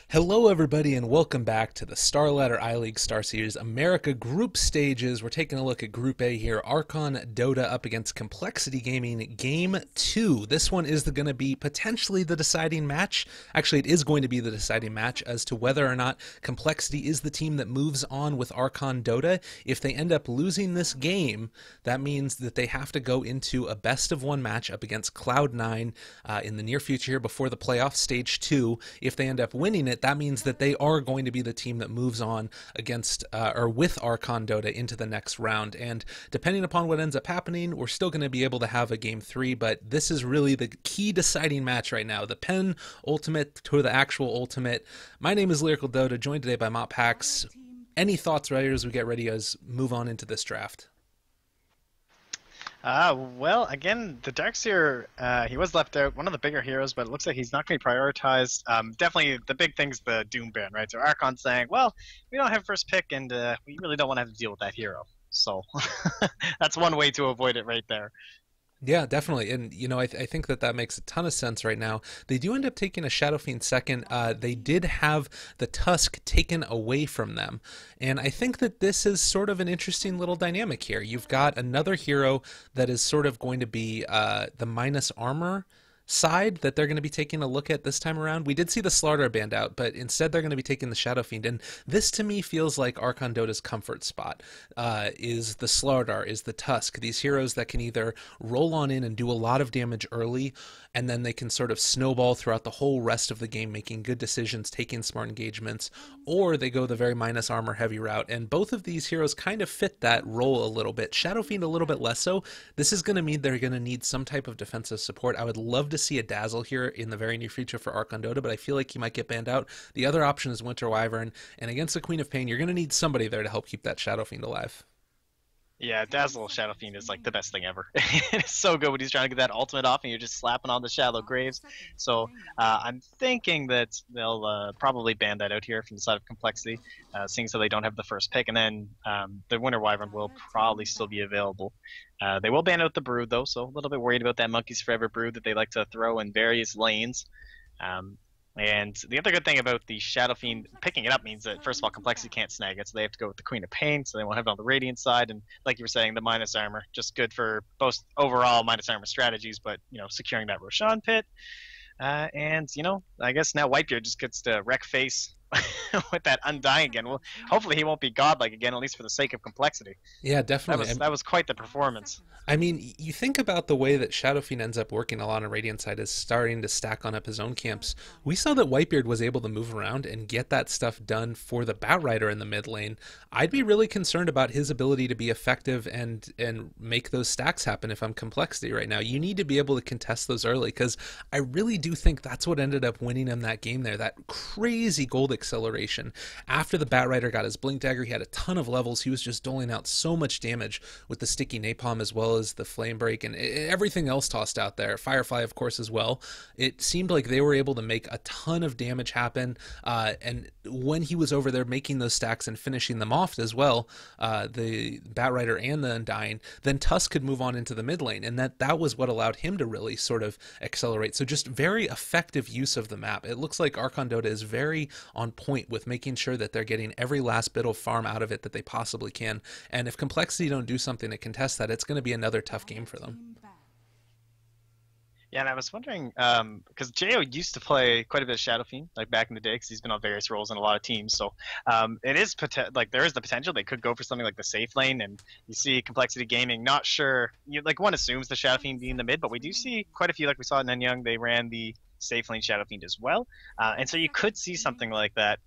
Hello, everybody, and welcome back to the Starladder iLeague Star Series America Group Stages. We're taking a look at Group A here. Archon Dota up against compLexity Gaming, Game 2. This one is going to be potentially the deciding match. Actually, it is going to be the deciding match as to whether or not compLexity is the team that moves on with Archon Dota. If they end up losing this game, that means that they have to go into a best-of-1 match up against Cloud9 in the near future here before the playoff Stage 2. If they end up winning it, that means that they are going to be the team that moves on against or with Archon Dota into the next round. And depending upon what ends up happening, we're still going to be able to have a Game 3, but this is really the key deciding match right now. The pen ultimate to the actual ultimate. My name is Lyrical Dota, joined today by MotPax. Any thoughts right as we get ready as move on into this draft? Well, again, the Darkseer, he was left out, one of the bigger heroes, but it looks like he's not going to be prioritized. Definitely the big thing's the Doom ban, right? So Archon saying, well, we don't have first pick, and we really don't want to have to deal with that hero. So that's one way to avoid it right there. Yeah, definitely. And, you know, I think that that makes a ton of sense right now. They do end up taking a Shadow Fiend second. They did have the Tusk taken away from them. And I think that this is sort of an interesting little dynamic here. You've got another hero that is sort of going to be the minus armor side that they're going to be taking a look at this time around. We did see the Slardar banned out, but instead they're going to be taking the Shadow Fiend, and this to me feels like Archon Dota's comfort spot. Is the Slardar, is the Tusk, these heroes that can either roll on in and do a lot of damage early, and then they can sort of snowball throughout the whole rest of the game, making good decisions, taking smart engagements, or they go the very minus armor heavy route, and both of these heroes kind of fit that role a little bit. Shadow Fiend a little bit less so. This is going to mean they're going to need some type of defensive support. I would love to see a Dazzle here in the very near future for Archon Dota, but I feel like he might get banned out. The other option is Winter Wyvern, and against the Queen of Pain, you're going to need somebody there to help keep that Shadow Fiend alive. Yeah, Dazzle Shadow Fiend is like the best thing ever. It's so good when he's trying to get that ultimate off and you're just slapping on the shallow graves. So I'm thinking that they'll probably ban that out here from the side of compLexity, seeing so they don't have the first pick. And then the Winter Wyvern will probably still be available. They will ban out the Brood though, so a little bit worried about that Monkeys Forever Brood that they like to throw in various lanes. And the other good thing about the Shadow Fiend picking it up means that, first of all, compLexity can't snag it, so they have to go with the Queen of Pain, so they won't have it on the Radiant side. And like you were saying, the minus armor, just good for both overall minus armor strategies, but, you know, securing that Roshan pit. And, you know, I guess now Whitebeard just gets to wreck face with that Undying again. Well, hopefully he won't be godlike again, at least for the sake of compLexity. Yeah, definitely. That was quite the performance. I mean, you think about the way that Shadow Fiend ends up working a lot on Radiant side is starting to stack on up his own camps. We saw that Whitebeard was able to move around and get that stuff done for the Batrider in the mid lane. I'd be really concerned about his ability to be effective and make those stacks happen if I'm compLexity right now. You need to be able to contest those early, because I really do think that's what ended up winning him that game there, that crazy gold acceleration. After the Batrider got his Blink Dagger, he had a ton of levels. He was just doling out so much damage with the sticky napalm as well as the flame break and everything else tossed out there. Firefly, of course, as well. It seemed like they were able to make a ton of damage happen. And when he was over there making those stacks and finishing them off as well, the Batrider and the Undying, then Tusk could move on into the mid lane. And that was what allowed him to really sort of accelerate. So just very effective use of the map. It looks like Archon Dota is very on point with making sure that they're getting every last bit of farm out of it that they possibly can. And if compLexity don't do something to contest that, it's going to be another tough game for them. Yeah, and I was wondering, because Jo used to play quite a bit of Shadow Fiend, like back in the day, because he's been on various roles in a lot of teams. So it is like there is the potential they could go for something like the safe lane, and you see compLexity Gaming. Not sure, like one assumes the Shadow Fiend being the mid, but we do see quite a few, like we saw in Nanyang, they ran the safe lane Shadow Fiend as well, and so you could see something like that.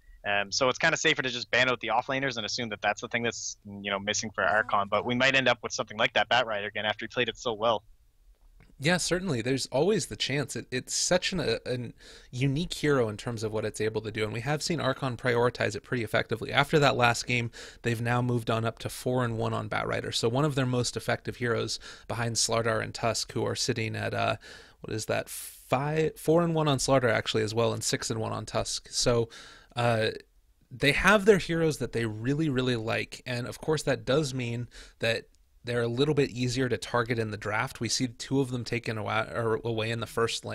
So it's kind of safer to just ban out the offlaners and assume that that's the thing that's missing for Archon. But we might end up with something like that Batrider again after he played it so well. Yeah, certainly. There's always the chance. It's such a unique hero in terms of what it's able to do, and we have seen Archon prioritize it pretty effectively. After that last game, they've now moved on up to 4-1 on Batrider, so one of their most effective heroes behind Slardar and Tusk, who are sitting at what is that, 4-1 on Slardar actually as well, and 6-1 on Tusk. So they have their heroes that they really, really like, and of course that does mean that they're a little bit easier to target in the draft. We see two of them taken away in the first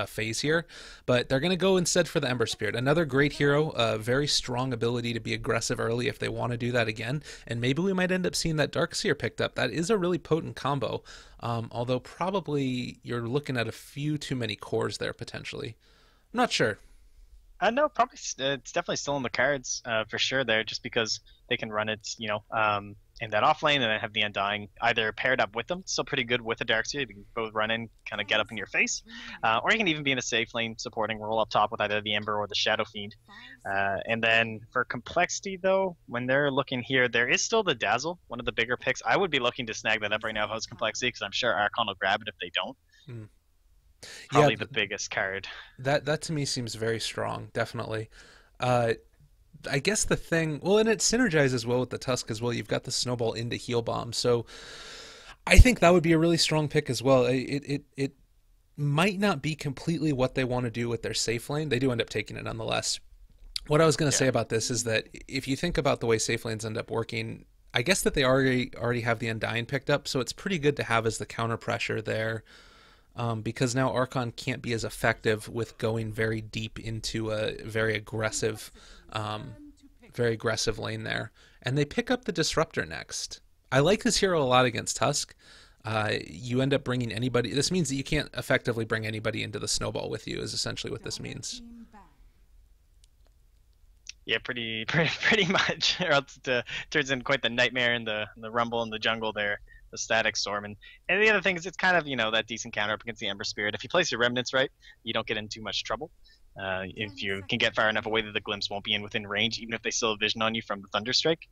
phase here, but they're going to go instead for the Ember Spirit. Another great hero, a very strong ability to be aggressive early if they want to do that again, and maybe we might end up seeing that Darkseer picked up. That is a really potent combo, although probably you're looking at a few too many cores there potentially. I'm not sure. No, probably it's definitely still in the cards for sure there, just because they can run it, in that off lane and then have the Undying either paired up with them, still pretty good with the Darkseer. You can both run in, kind of get up in your face, or you can even be in a safe lane supporting role up top with either the Ember or the Shadow Fiend. And then for complexity though, when they're looking here, there is still the Dazzle, one of the bigger picks. I would be looking to snag that up right now if I was complexity, because I'm sure Archon will grab it if they don't. Hmm. Probably Yeah, the biggest card. that to me seems very strong, definitely. Uh, I guess the thing, well, and it synergizes well with the Tusk as well. You've got the snowball into heal bomb, so I think that would be a really strong pick as well. It might not be completely what they want to do with their safe lane. They do end up taking it nonetheless. What I was going to say Yeah. about this is that if you think about the way safe lanes end up working, I guess that they already have the Undying picked up, so it's pretty good to have as the counter pressure there. Because now Archon can't be as effective with going very deep into a um, very aggressive lane there. And they pick up the Disruptor next. I like this hero a lot against Tusk. You end up bringing anybody. This means that you can't effectively bring anybody into the snowball with you, is essentially what this means. Yeah, pretty much. Or else it turns into quite the nightmare in the rumble in the jungle there, the static storm. And the other thing is it's kind of, that decent counter up against the Ember Spirit. If you place your remnants right, you don't get in too much trouble. If you can get far enough away that the glimpse won't be in within range, even if they still have vision on you from the Thunderstrike.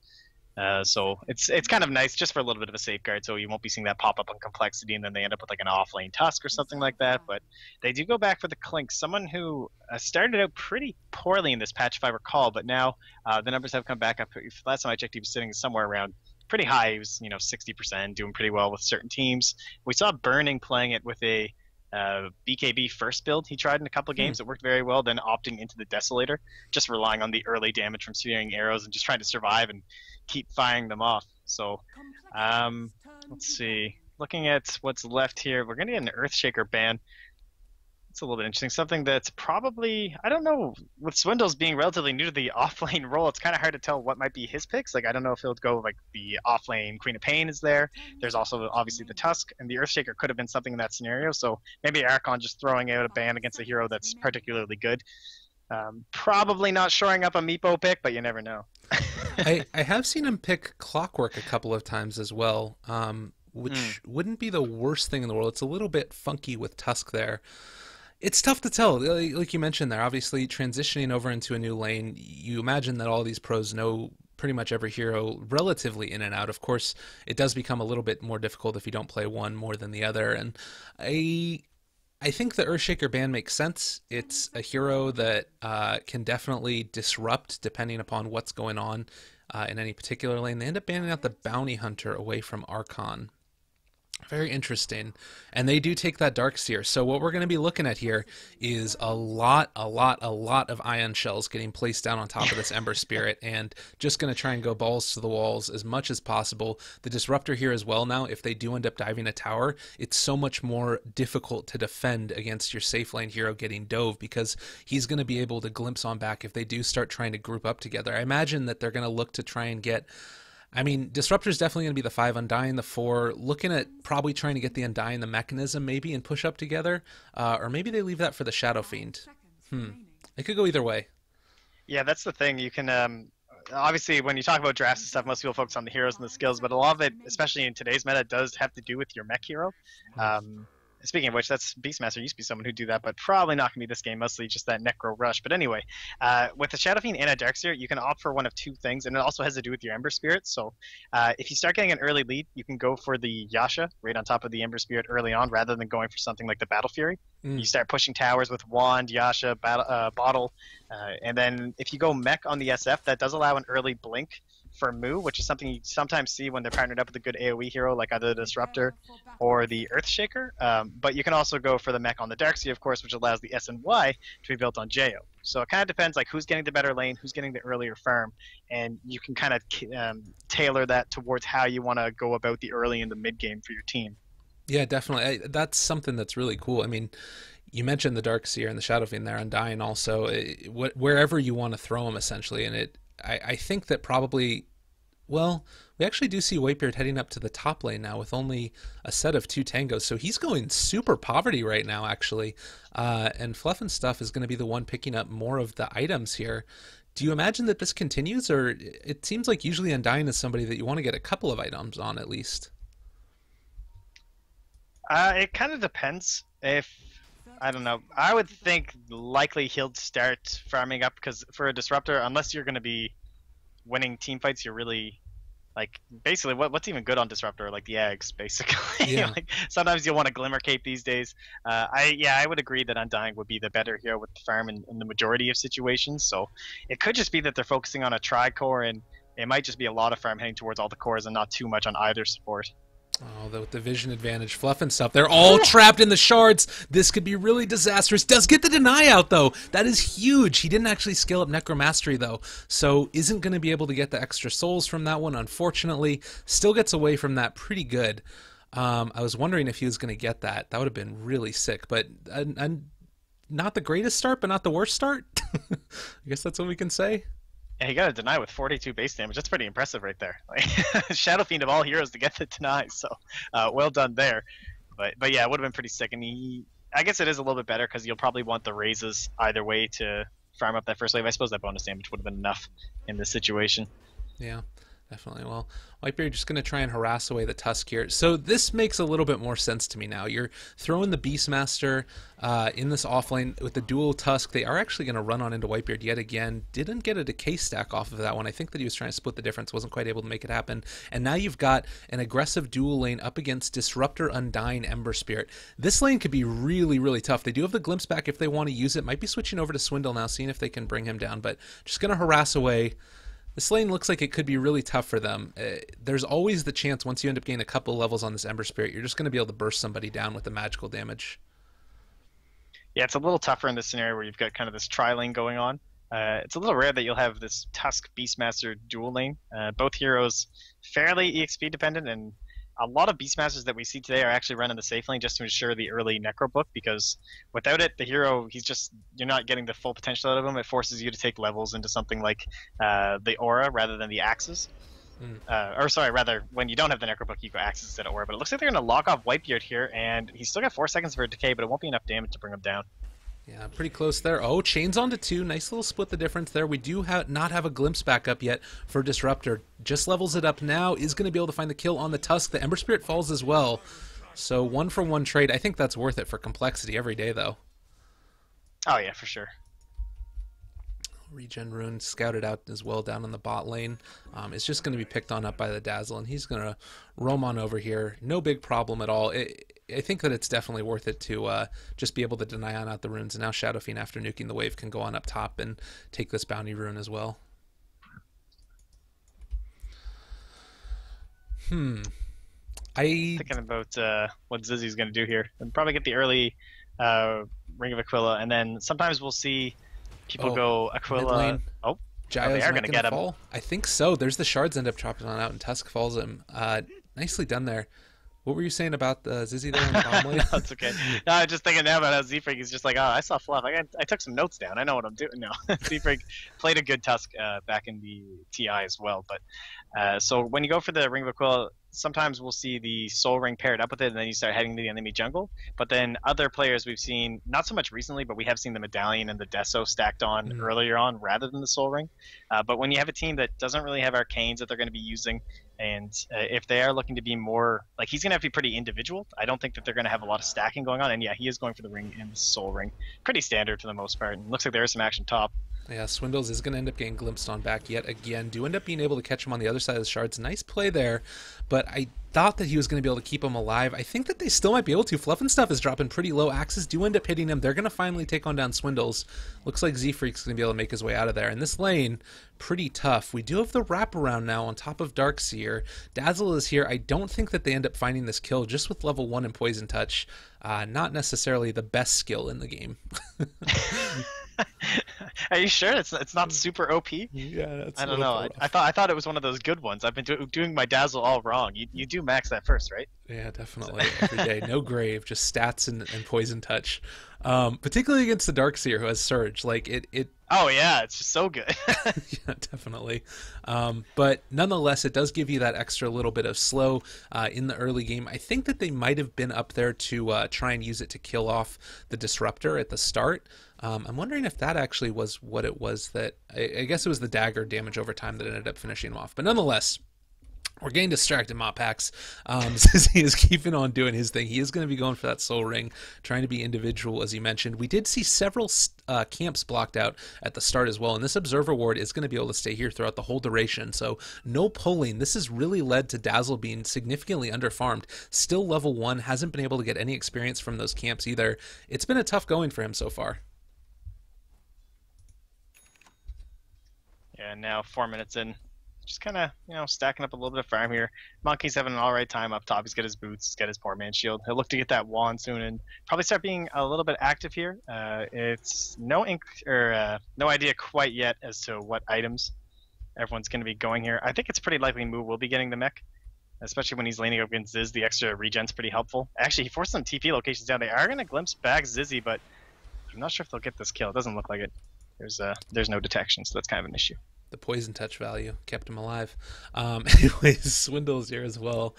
So it's kind of nice just for a little bit of a safeguard, so you won't be seeing that pop up on complexity, and then they end up with like an off lane Tusk or something like that. But they do go back for the Clink, someone who started out pretty poorly in this patch, if I recall, but now the numbers have come back up. Last time I checked, he was sitting somewhere around pretty high. He was 60%, doing pretty well with certain teams. We saw Burning playing it with a BKB first build he tried in a couple of games. It worked very well, then opting into the Desolator, just relying on the early damage from spearing arrows and just trying to survive and keep firing them off. So let's see, looking at what's left here, we're gonna get an Earthshaker ban. It's a little bit interesting, something that's probably, I don't know, with Swindles being relatively new to the offlane role, it's kind of hard to tell what might be his picks. Like, I don't know if he'll go like the offlane Queen of Pain is there. There's also obviously the Tusk, and the Earthshaker could have been something in that scenario. So maybe Archon just throwing out a ban against a hero that's particularly good. Probably not shoring up a Meepo pick, but you never know. I have seen him pick Clockwork a couple of times as well, which wouldn't be the worst thing in the world. It's a little bit funky with Tusk there. It's tough to tell. Like you mentioned there, obviously transitioning over into a new lane, you imagine that all these pros know pretty much every hero relatively in and out. Of course, it does become a little bit more difficult if you don't play one more than the other. And I think the Earthshaker ban makes sense. It's a hero that can definitely disrupt depending upon what's going on in any particular lane. They end up banning out the Bounty Hunter away from Archon. Very interesting. And they do take that Darkseer. So what we're going to be looking at here is a lot of Ion Shells getting placed down on top of this Ember Spirit, and just going to try and go balls to the walls as much as possible. The Disruptor here as well now, if they do end up diving a tower, it's so much more difficult to defend against your safe lane hero getting dove, because he's going to be able to glimpse on back if they do start trying to group up together. I imagine that they're going to look to try and get... I mean, Disruptor's definitely going to be the 5, Undying the 4, looking at probably trying to get the Undying the Mechanism maybe and push up together, or maybe they leave that for the Shadow Fiend. It could go either way. Yeah, that's the thing. You can obviously when you talk about drafts and stuff, most people focus on the heroes and the skills, but a lot of it, especially in today's meta, does have to do with your mech hero. Speaking of which, that's Beastmaster used to be someone who'd do that, but probably not going to be this game, mostly just that Necro Rush. But anyway, with the Shadow Fiend and a Darkseer, you can opt for one of two things, and it also has to do with your Ember Spirit. So if you start getting an early lead, you can go for the Yasha right on top of the Ember Spirit early on, rather than going for something like the Battle Fury. You start pushing towers with Wand, Yasha, Bottle, and then if you go Mech on the SF, that does allow an early blink for Mu, which is something you sometimes see when they're partnered up with a good AoE hero, like either the Disruptor or the Earthshaker. But you can also go for the mech on the Darkseid, of course, which allows the S and Y to be built on Jo. So it kind of depends like who's getting the better lane, who's getting the earlier farm, and you can kind of tailor that towards how you want to go about the early and the mid game for your team. Yeah, definitely. That's something that's really cool. I mean, you mentioned the Darkseer and the Shadow Fiend there, Undying also. Wherever you want to throw them, essentially, and I think that probably, well, we actually do see Whitebeard heading up to the top lane now with only a set of 2 tangos, so he's going super poverty right now, actually. And Fluff and Stuff is going to be the one picking up more of the items here. Do you imagine that this continues, or it seems like usually Undying is somebody that you want to get a couple of items on at least? It kind of depends. If I don't know, I would think likely he'll start farming up because for a Disruptor, unless you're going to be winning team fights, you're really like basically what's even good on Disruptor, like the eggs, basically. Yeah. Like sometimes you'll want a Glimmer Cape these days. I would agree that Undying would be the better hero with the farm in the majority of situations. So it could just be that they're focusing on a tri-core, and it might just be a lot of farm heading towards all the cores and not too much on either support. Oh, with the vision advantage, Fluff and Stuff, they're all trapped in the shards. This could be really disastrous. Does get the deny out, though. That is huge. He didn't actually scale up Necromastery, though, so isn't going to be able to get the extra souls from that one, unfortunately. Still gets away from that pretty good. I was wondering if he was going to get that. That would have been really sick, but not the greatest start, but not the worst start. I guess that's what we can say. Yeah, he got a deny with 42 base damage. That's pretty impressive right there. Like, Shadow Fiend of all heroes to get the deny, so well done there. But yeah, it would have been pretty sick. And I guess it is a little bit better because you'll probably want the raises either way to farm up that first wave. I suppose that bonus damage would have been enough in this situation. Yeah, definitely. Well, Whitebeard just going to try and harass away the Tusk here. So this makes a little bit more sense to me now. You're throwing the Beastmaster in this offlane with the dual Tusk. They are actually going to run on into Whitebeard yet again. Didn't get a decay stack off of that one. I think that he was trying to split the difference. Wasn't quite able to make it happen. And now you've got an aggressive dual lane up against Disruptor, Undying, Ember Spirit. This lane could be really, really tough. They do have the Glimpse back if they want to use it. Might be switching over to Swindle now, seeing if they can bring him down. But just going to harass away. This lane looks like it could be really tough for them. There's always the chance once you end up getting a couple levels on this Ember Spirit, you're just going to be able to burst somebody down with the magical damage. Yeah, it's a little tougher in this scenario where you've got kind of this tri-lane going on. It's a little rare that you'll have this Tusk Beastmaster dual lane. Both heroes fairly EXP dependent, and a lot of Beastmasters that we see today are actually running the safe lane just to ensure the early Necro book, because without it, the hero, you're not getting the full potential out of him. It forces you to take levels into something like the Aura rather than the Axes. Or sorry, rather, when you don't have the Necro book, you go Axes instead of Aura. But it looks like they're going to lock off Whitebeard here, and he's still got 4 seconds for a decay, but it won't be enough damage to bring him down. Yeah, pretty close there. Oh, chains onto 2. Nice little split the difference there. We do not have a glimpse back up yet for Disruptor. Just levels it up now. Is going to be able to find the kill on the Tusk. The Ember Spirit falls as well. So 1-for-1 trade. I think that's worth it for complexity every day, though. Oh, yeah, for sure. Regen Rune scouted out as well down in the bot lane. It's just going to be picked on up by the Dazzle, and he's going to roam on over here. No big problem at all. I think that it's definitely worth it to just be able to deny on out the runes. And now Shadow Fiend, after nuking the wave, can go on up top and take this bounty rune as well. Thinking about what Zizzy's going to do here. And probably get the early Ring of Aquila, and then sometimes we'll see people go Aquila. Oh, they are going to get him. Fall? I think so. There's the shards end up chopping on out, and Tusk falls him. Nicely done there. What were you saying about Zizzy there in the bottom lane? No, it's okay. No, I'm just thinking now about how Z-Frig is just like, oh, I saw Fluff. I took some notes down. I know what I'm doing. No, Z-Frig played a good Tusk back in the TI as well. But so when you go for the Ring of Aquila, sometimes we'll see the Soul Ring paired up with it, and then you start heading to the enemy jungle. But then other players we've seen, not so much recently, but we have seen the Medallion and the Deso stacked on earlier on rather than the Soul Ring. But when you have a team that doesn't really have Arcanes that they're going to be using, and if they are looking to be more, like, he's going to have to be pretty individual. I don't think that they're going to have a lot of stacking going on. And yeah, he is going for the Ring and the Soul Ring. Pretty standard for the most part. And looks like there is some action top. Yeah, Swindles is going to end up getting glimpsed on back yet again. Do end up being able to catch him on the other side of the shards. Nice play there, but I thought that he was going to be able to keep him alive. I think that they still might be able to. Fluff and Stuff is dropping pretty low. Axes do end up hitting him. They're going to finally take on down Swindles. Looks like Z-Freak's going to be able to make his way out of there. And this lane, pretty tough. We do have the wraparound now on top of Darkseer. Dazzle is here. I don't think that they end up finding this kill just with level 1 and Poison Touch. Not necessarily the best skill in the game. Are you sure it's not super OP? Yeah, that's I don't know. I thought it was one of those good ones. I've been doing my Dazzle all wrong. You do max that first, right? Yeah, definitely. Every day. No grave, just stats and Poison Touch. Particularly against the Darkseer who has Surge. Like it Oh yeah, it's just so good. Yeah, definitely. But nonetheless, it does give you that extra little bit of slow in the early game. I think that they might have been up there to try and use it to kill off the Disruptor at the start. I'm wondering if that actually was what it was that... I guess it was the dagger damage over time that ended up finishing him off. But nonetheless... We're getting distracted, MotPax. He is keeping on doing his thing. He is going to be going for that soul ring, trying to be individual, as you mentioned. We did see several camps blocked out at the start as well, and this Observer Ward is going to be able to stay here throughout the whole duration, so no pulling. This has really led to Dazzle being significantly underfarmed. Still level 1, hasn't been able to get any experience from those camps either. It's been a tough going for him so far. Yeah, now 4 minutes in. Just kind of, stacking up a little bit of farm here. Monkey's having an all right time up top. He's got his boots. He's got his poor man shield. He'll look to get that wand soon and probably start being a little bit active here. It's no idea quite yet as to what items everyone's going to be going here. I think it's pretty likely Moo will be getting the mech, especially when he's laning up against Ziz. The extra regen's pretty helpful. Actually, he forced some TP locations down. They are going to glimpse back Zizzy, but I'm not sure if they'll get this kill. It doesn't look like it. There's no detection, so that's kind of an issue. The Poison Touch value kept him alive. Anyways, Swindle's here as well.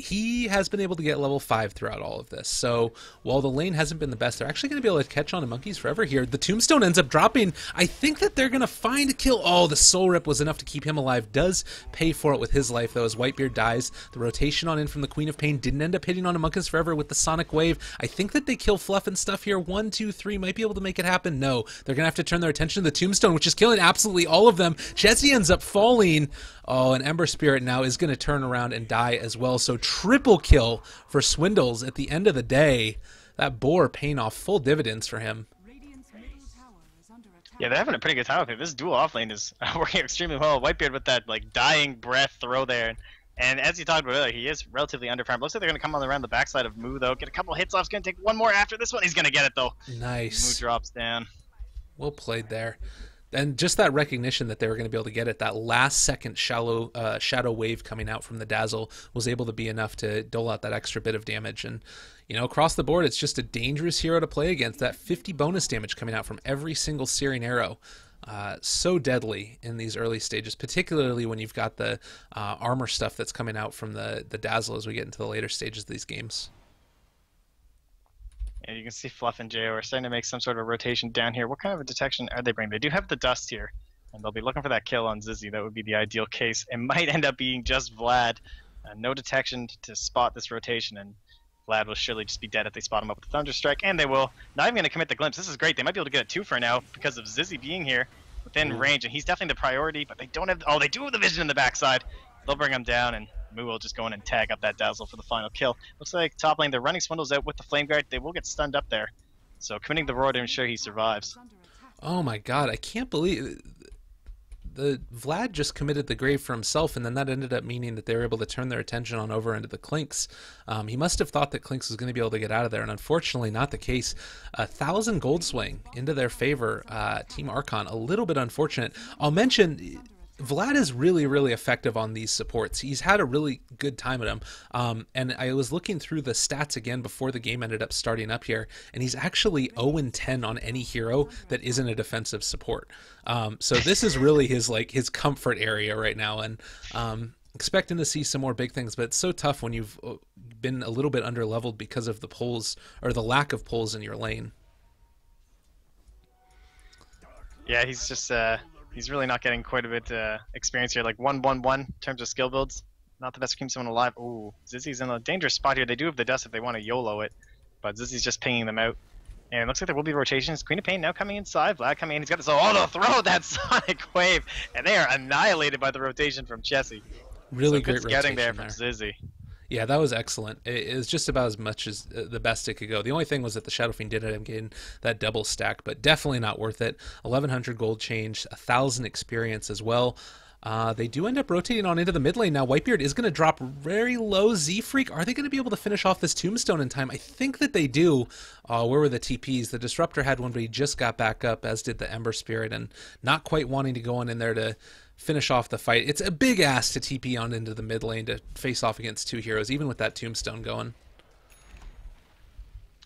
He has been able to get level 5 throughout all of this. So while the lane hasn't been the best, they're actually going to be able to catch on to Monkeys Forever here. The Tombstone ends up dropping. I think that they're going to find a kill. Oh, the Soul Rip was enough to keep him alive. Does pay for it with his life, though, as Whitebeard dies. The rotation on in from the Queen of Pain didn't end up hitting on to Monkeys Forever with the Sonic Wave. I think that they kill Fluff and Stuff here. 1, 2, 3 might be able to make it happen. No, they're going to have to turn their attention to the Tombstone, which is killing absolutely all of them. Jesse ends up falling. Oh, and Ember Spirit now is going to turn around and die as well. So triple kill for Swindles at the end of the day. That boar paying off full dividends for him. Yeah, they're having a pretty good time with it. This dual offlane is working extremely well. Whitebeard with that dying breath throw there. And as you talked about earlier, he is relatively underfarmed. Looks like they're going to come on around the backside of Moo, though. Get a couple hits off. He's going to take one more after this one. He's going to get it, though. Nice. Moo drops down. Well played there. And just that recognition that they were going to be able to get it, that last second shadow wave coming out from the Dazzle was able to be enough to dole out that extra bit of damage. And, across the board, it's just a dangerous hero to play against. That 50 bonus damage coming out from every single searing arrow. So deadly in these early stages, particularly when you've got the armor stuff that's coming out from the Dazzle as we get into the later stages of these games. And you can see Fluff and Jo are starting to make some sort of rotation down here. What kind of a detection are they bringing? They do have the dust here, and they'll be looking for that kill on Zizzy. That would be the ideal case. It might end up being just Vlad. No detection to spot this rotation, and Vlad will surely just be dead if they spot him up with the Thunderstrike, and they will. Not even going to commit the glimpse. This is great. They might be able to get a 2 for now because of Zizzy being here within range, and he's definitely the priority, but they don't have... Oh, they do have the vision in the backside. They'll bring him down, and Moo will just go in and tag up that Dazzle for the final kill. Looks like top lane, they're running Swindles out with the Flame Guard. They will get stunned up there. So committing the roar to ensure he survives. Oh my god, I can't believe... The Vlad just committed the grave for himself, and then that ended up meaning that they were able to turn their attention on over into the Clinks. He must have thought that Clinks was going to be able to get out of there, and unfortunately not the case. 1,000 gold swing into their favor. Team Archon, a little bit unfortunate. I'll mention... Vlad is really, really effective on these supports. He's had a really good time at them. And I was looking through the stats again before the game ended up starting up here, and he's actually 0-10 on any hero that isn't a defensive support. So this is really his comfort area right now, and expecting to see some more big things, but it's so tough when you've been a little bit under-leveled because of the pulls, or the lack of pulls in your lane. Yeah, he's just... He's really not getting quite a bit experience here. Like 1-1-1 in terms of skill builds. Not the best for keeping someone alive. Ooh, Zizzy's in a dangerous spot here. They do have the dust if they want to YOLO it, but Zizzy's just pinging them out. And it looks like there will be rotations. Queen of Pain now coming inside. Vlad coming in. He's got this. Oh, no, throw that Sonic Wave. And they are annihilated by the rotation from Chessie. So Really good great scouting there rotation from there. Zizzy. Yeah, that was excellent. It was just about as much as the best it could go. The only thing was that the Shadow Fiend did end up getting that double stack, but definitely not worth it. 1,100 gold change, 1,000 experience as well. They do end up rotating on into the mid lane now. Whitebeard is going to drop very low. Z-Freak, are they going to be able to finish off this Tombstone in time? I think that they do. Where were the TPs? The Disruptor had one, but he just got back up, as did the Ember Spirit, and not quite wanting to go on in there to finish off the fight. It's a big ask to TP on into the mid lane to face off against two heroes, even with that Tombstone going.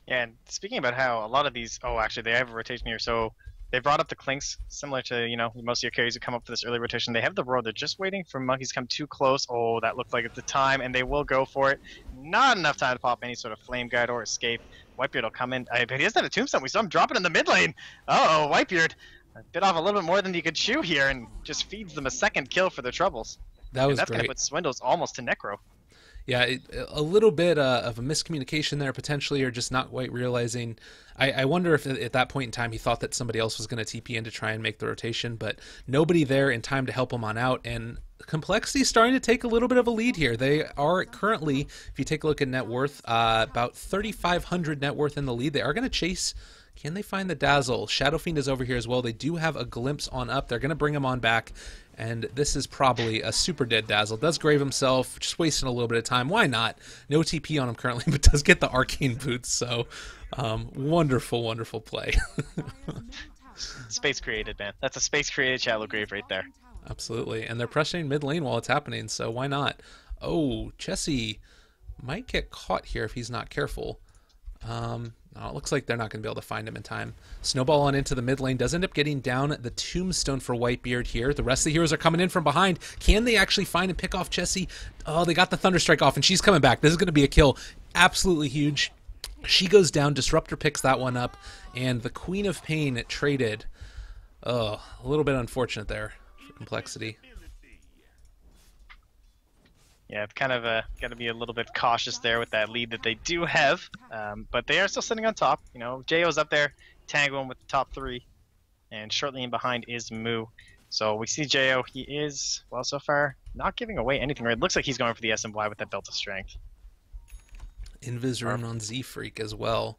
Yeah, and speaking about how a lot of these, oh, actually, they have a rotation here. So they brought up the Clinks, similar to, most of your carries who come up for this early rotation. They have the Roar. They're just waiting for Monkeys to come too close. Oh, that looked like at the time, and they will go for it. Not enough time to pop any sort of Flame Guide or Escape. Whitebeard will come in. But he doesn't have a Tombstone. We saw him dropping in the mid lane. Uh-oh, Whitebeard bit off a little bit more than he could chew here and just feeds them a second kill for their troubles. That was that's great. Going to put Swindles almost to Necro. Yeah, a little bit of a miscommunication there potentially, or just not quite realizing. I wonder if at that point in time he thought that somebody else was going to TP in to try and make the rotation, but nobody there in time to help him on out. And compLexity is starting to take a little bit of a lead here. They are currently, if you take a look at net worth, about 3,500 net worth in the lead. They are going to chase. Can they find the Dazzle? Shadow Fiend is over here as well. They do have a glimpse on up. They're going to bring him on back. And this is probably a super dead Dazzle. Does grave himself, just wasting a little bit of time. Why not? No TP on him currently, but does get the Arcane Boots. So, wonderful, wonderful play. Space created, man. That's a space created Shallow Grave right there. Absolutely. And they're pressuring mid lane while it's happening, so why not? Oh, Chessie might get caught here if he's not careful. No, it looks like they're not going to be able to find him in time. Snowball on into the mid lane. Does end up getting down the Tombstone for Whitebeard here. The rest of the heroes are coming in from behind. Can they actually find and pick off Chessie? Oh, they got the Thunderstrike off, and she's coming back. This is going to be a kill. Absolutely huge. She goes down. Disruptor picks that one up, and the Queen of Pain traded. Oh, a little bit unfortunate there for compLexity. Yeah, kind of got to be a little bit cautious there with that lead that they do have, but they are still sitting on top. JO's up there, tangoing with the top three, and shortly in behind is Moo. So we see JO. He is, well, so far, not giving away anything. Right? It looks like he's going for the SMY with that Belt of Strength. Invis rune on Z-Freak as well.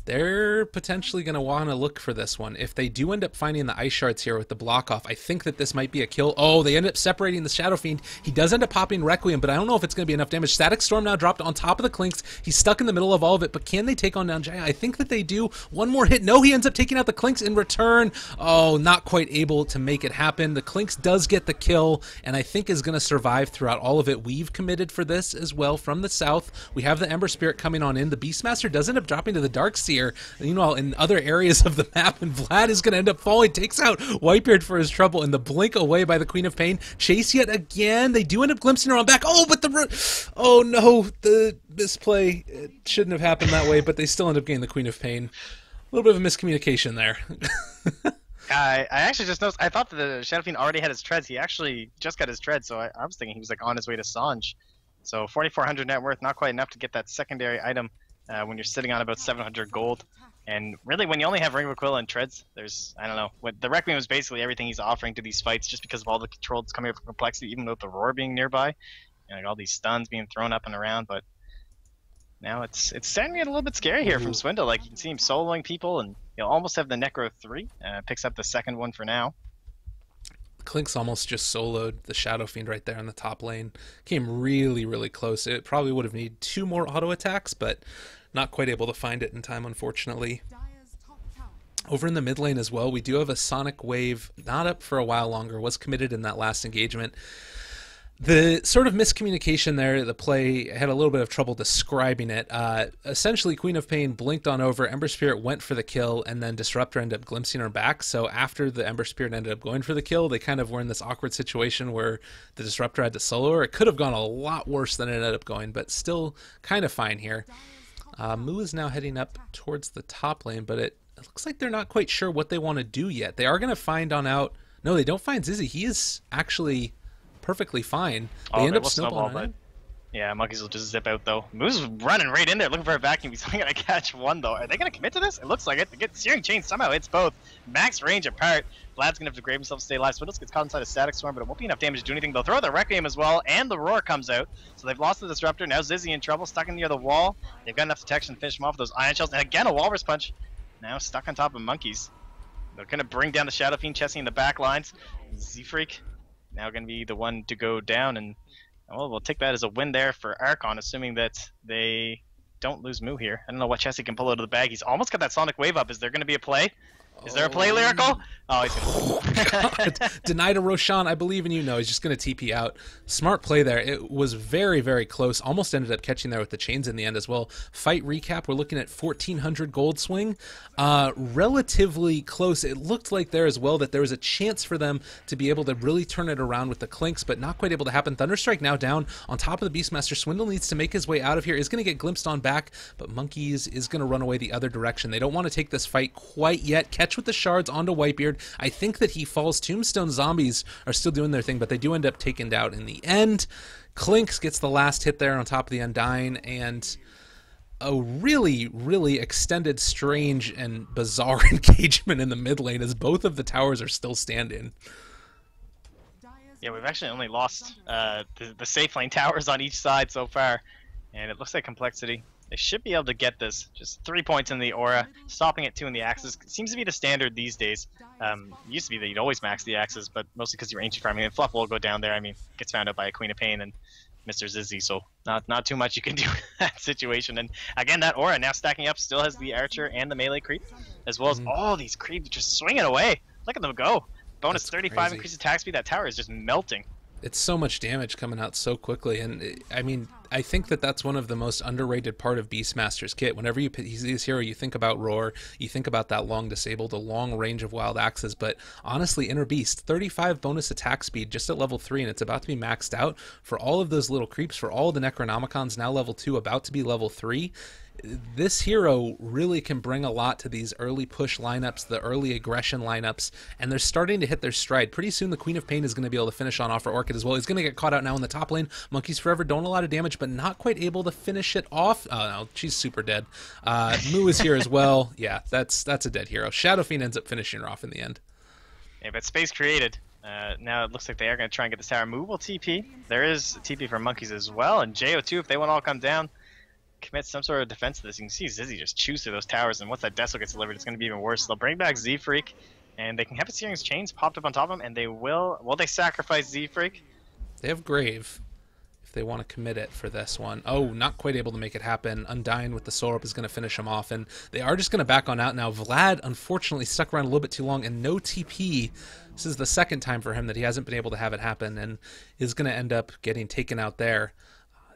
They're potentially going to want to look for this one. If they do end up finding the ice shards here with the block off, I think that this might be a kill. Oh, they end up separating the Shadow Fiend. He does end up popping Requiem, but I don't know if it's going to be enough damage. Static Storm now dropped on top of the Clinks. He's stuck in the middle of all of it, but can they take on down Jaya? I think that they do. One more hit. No, he ends up taking out the Clinks in return. Oh, not quite able to make it happen. The Clinks does get the kill, and I think is going to survive throughout all of it. We've committed for this as well from the south. We have the Ember Spirit coming on in. The Beastmaster does end up dropping to the Darkseer. In other areas of the map, and Vlad is going to end up falling, takes out Whitebeard for his trouble, and the blink away by the Queen of Pain. Chase yet again. They do end up glimpsing her on back. Oh, but oh no, the misplay. It shouldn't have happened that way, but they still end up getting the Queen of Pain. A little bit of a miscommunication there. I actually just noticed, I thought that the Shadow Fiend already had his treads. He actually just got his treads, so I was thinking he was on his way to Sanj. So 4,400 net worth, not quite enough to get that secondary item when you're sitting on about 700 gold. And really, when you only have Ring of Aquila and treads, there's, I don't know, the Requiem is basically everything he's offering to these fights just because of all the controls coming up from compLexity, even with the Roar being nearby, and all these stuns being thrown up and around. But now it's starting to get a little bit scary here from Swindle. You can see him soloing people, and he'll almost have the Necro 3. Picks up the second one for now. Clink's almost just soloed the Shadow Fiend right there in the top lane. Came really, really close. It probably would have needed 2 more auto attacks, but not quite able to find it in time, unfortunately. Over in the mid lane as well, we do have a Sonic Wave, not up for a while longer, was committed in that last engagement. The sort of miscommunication there, the play, I had a little bit of trouble describing it. Essentially, Queen of Pain blinked on over, Ember Spirit went for the kill, and then Disruptor ended up glimpsing her back. So after the Ember Spirit ended up going for the kill, they kind of were in this awkward situation where the Disruptor had to solo her. It could have gone a lot worse than it ended up going, but still kind of fine here. Moo is now heading up towards the top lane, but it looks like they're not quite sure what they want to do yet. They are going to find on out. No, they don't find Zizzy. He is actually perfectly fine. They end up snowballing. Yeah, monkeys will just zip out though. Moo's running right in there looking for a vacuum. He's only gonna catch one though. Are they gonna commit to this? It looks like it. They get Searing Chain somehow hits both. Max range apart. Vlad's gonna have to grave himself to stay alive. Swindles gets caught inside a Static Storm, but it won't be enough damage to do anything. They'll throw the Requiem as well, and the Roar comes out. So they've lost the Disruptor. Now Zizzy in trouble, stuck in near the wall. They've got enough detection to finish him off with those Ion Shells. And again, a Walrus Punch. Now stuck on top of monkeys. They're gonna bring down the Shadow Fiend, Chessie in the back lines. Z-Freak now gonna be the one to go down, and well, we'll take that as a win there for Archon, assuming that they don't lose Moo here. I don't know what Chessie can pull out of the bag. He's almost got that Sonic Wave up. Is there going to be a play? Is there a play, Lyrical? Oh, he's God. Denied a Roshan. I believe in you. No, he's just going to TP out. Smart play there. It was very, very close. Almost ended up catching there with the chains in the end as well. Fight recap. We're looking at 1,400 gold swing. Relatively close. It looked like there as well that there was a chance for them to be able to really turn it around with the Clinks, but not quite able to happen. Thunderstrike now down on top of the Beastmaster. Swindle needs to make his way out of here. Is going to get glimpsed on back, but Monkeys is going to run away the other direction. They don't want to take this fight quite yet. Catch with the shards onto Whitebeard. I think that he falls. Tombstone zombies are still doing their thing, but they do end up taken out in the end. Clinks gets the last hit there on top of the Undying, and a really, really extended, strange, and bizarre engagement in the mid lane as both of the towers are still standing. Yeah, we've actually only lost the safe lane towers on each side so far, and it looks like compLexity. They should be able to get this. Just 3 points in the aura, stopping at 2 in the axes. Seems to be the standard these days. It used to be that you'd always max the axes, but mostly because you're ancient farming. And Fluff will go down there. I mean, gets found out by a Queen of Pain and Mr. Zizzy, so not too much you can do in that situation. And again, that aura now stacking up still has the Archer and the melee creep, as well as all these creeps just swinging away. Look at them go. Bonus 35 increased attack speed. That tower is just melting. It's so much damage coming out so quickly, and I mean, I think that that's one of the most underrated part of Beastmaster's kit. Whenever you see this hero, you think about Roar, you think about that long disabled, a long range of wild axes, but honestly, Inner Beast, 35 bonus attack speed just at level 3, and it's about to be maxed out for all of those little creeps, for all of the Necronomicons, now level 2, about to be level 3. This hero really can bring a lot to these early push lineups, the early aggression lineups, and they're starting to hit their stride. Pretty soon the Queen of Pain is going to be able to finish on off for Orchid as well. He's going to get caught out now in the top lane. Monkeys Forever doing a lot of damage, but not quite able to finish it off. Oh no, she's super dead. Moo is here as well. Yeah, that's a dead hero. Shadow Fiend ends up finishing her off in the end. Yeah, but space created. Now it looks like they are going to try and get this tower. Moo will TP. There is TP for Monkeys as well, and JO2 if they want to all come down. Commit some sort of defense to this. You can see Zizzy just chews through those towers, and once that Deso gets delivered, it's going to be even worse. They'll bring back Z-Freak, and they can have a Searing Chains popped up on top of them, and they will they sacrifice Z-Freak? They have Grave, if they want to commit it for this one. Oh, not quite able to make it happen. Undying with the Soul Orb is going to finish him off, and they are just going to back on out now. Vlad, unfortunately, stuck around a little bit too long, and no TP. This is the second time for him that he hasn't been able to have it happen, and is going to end up getting taken out there.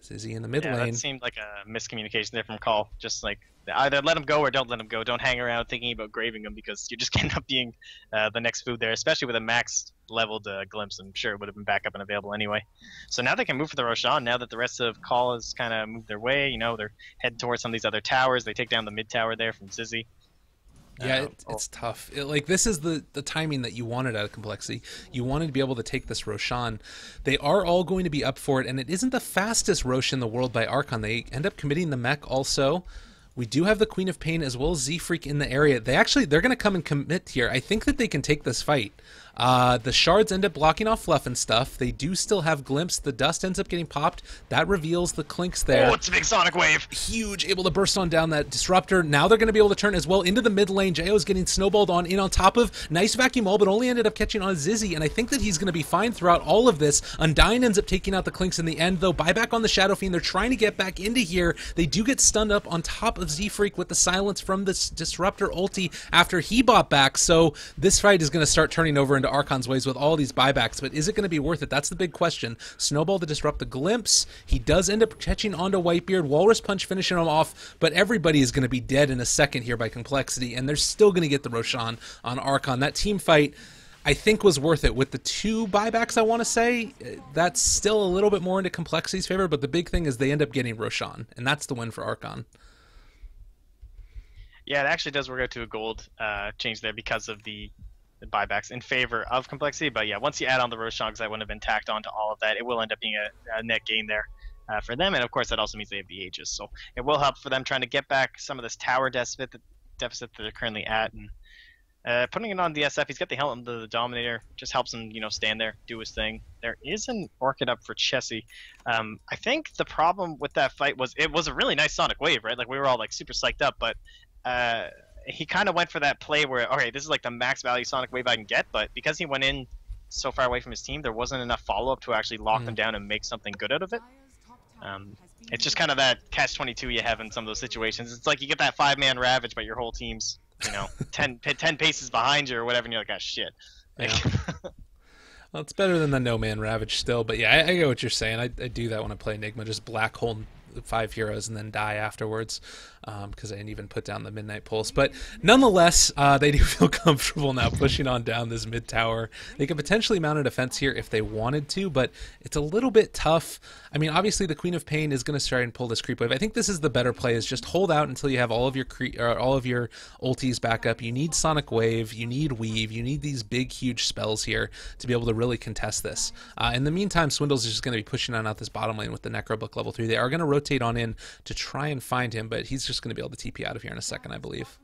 Zizzy in the mid lane. That seemed like a miscommunication there from Call. Just like either let him go or don't let him go. Don't hang around thinking about graving him because you're just going to end up being the next food there, especially with a max leveled Glimpse. I'm sure it would have been back up and available anyway. So now they can move for the Roshan. Now that the rest of Call has kind of moved their way, you know, they're heading towards some of these other towers. They take down the mid tower there from Zizzy. Yeah, it's tough. Like, this is the timing that you wanted out of compLexity. You wanted to be able to take this Roshan. They are all going to be up for it, and it isn't the fastest Rosh in the world by Archon. They end up committing the mech also. We do have the Queen of Pain as well as Z-Freak in the area. They're going to come and commit here. I think that they can take this fight. The shards end up blocking off Fluff and stuff. They do still have Glimpse. The dust ends up getting popped. That reveals the Clinks there. Oh, it's a big Sonic Wave. Huge, able to burst on down that Disruptor. Now they're going to be able to turn as well into the mid lane. JO's getting snowballed on top of. Nice vacuum wall, but only ended up catching on Zizzy, and I think that he's going to be fine throughout all of this. Undying ends up taking out the Clinks in the end, though. Buyback on the Shadow Fiend. They're trying to get back into here. They do get stunned up on top of Z-Freak with the silence from this Disruptor ulti after he bought back, so this fight is going to start turning over into Archon's ways with all these buybacks, but is it going to be worth it? That's the big question. Snowball to disrupt the Glimpse. He does end up catching onto Whitebeard. Walrus Punch finishing him off, but everybody is going to be dead in a second here by compLexity, and they're still going to get the Roshan on Archon. That team fight, I think, was worth it. With the 2 buybacks, I want to say, that's still a little bit more into compLexity's favor, but the big thing is they end up getting Roshan, and that's the win for Archon. Yeah, it actually does work out to a gold change there because of the buybacks in favor of compLexity. But yeah, once you add on the Roshan, because that wouldn't have been tacked onto all of that, it will end up being a net gain there. for them, and of course that also means they have the Aegis, so it will help for them trying to get back some of this tower deficit that they're currently at, and putting it on DSF. He's got the helmet of the Dominator, just helps him, stand there, do his thing. There is an Orchid up for Chessie. I think the problem with that fight was it was a really nice Sonic Wave, right? Like we were all like super psyched up, but he kind of went for that play where, okay, this is like the max value Sonic Wave I can get, but because he went in so far away from his team, there wasn't enough follow-up to actually lock them down and make something good out of it. It's just kind of that catch-22 you have in some of those situations. It's like you get that 5-man Ravage, but your whole team's, 10 paces behind you or whatever, and you're like, ah, shit. Yeah. Well, it's better than the no-man Ravage still, but yeah, I get what you're saying. I do that when I play Enigma, just black hole 5 heroes and then die afterwards, because I didn't even put down the Midnight Pulse. But nonetheless, they do feel comfortable now pushing on down this mid tower. They could potentially mount a defense here if they wanted to, but it's a little bit tough. I mean, obviously the Queen of Pain is going to try and pull this creep wave. I think this is the better play, is just hold out until you have all of your ultis back up. You need Sonic Wave, you need Weave, you need these big, huge spells here to be able to really contest this. In the meantime, Swindles is just going to be pushing on out this bottom lane with the Necrobook level 3. They are going to rotate on in to try and find him, but he's just going to be able to TP out of here in a second, I believe.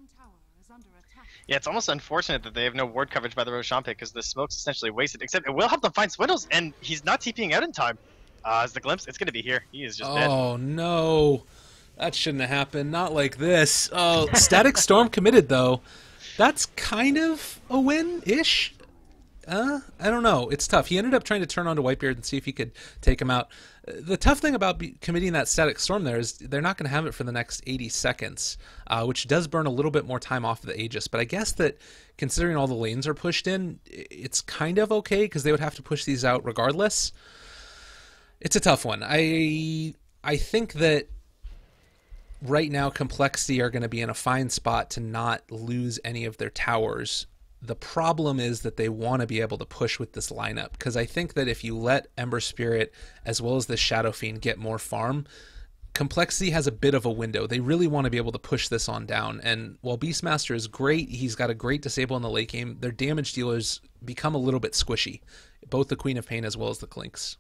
Yeah, it's almost unfortunate that they have no ward coverage by the Roshan pick, because the smoke's essentially wasted, except it will help them find Swindles, and he's not TPing out in time. As the glimpse, it's going to be here. He is just dead. Oh, no. That shouldn't have happened. Not like this. Oh, Static Storm committed, though. That's kind of a win-ish. I don't know. It's tough. He ended up trying to turn on to Whitebeard and see if he could take him out. The tough thing about committing that Static Storm there is they're not going to have it for the next 80 seconds, which does burn a little bit more time off of the Aegis. But I guess that considering all the lanes are pushed in, it's kind of okay because they would have to push these out regardless. It's a tough one. I think that right now compLexity are going to be in a fine spot to not lose any of their towers. The problem is that they want to be able to push with this lineup, because I think that if you let Ember Spirit as well as the Shadow Fiend get more farm, compLexity has a bit of a window. They really want to be able to push this on down, and while Beastmaster is great, he's got a great disable in the late game, their damage dealers become a little bit squishy, both the Queen of Pain as well as the Clinks.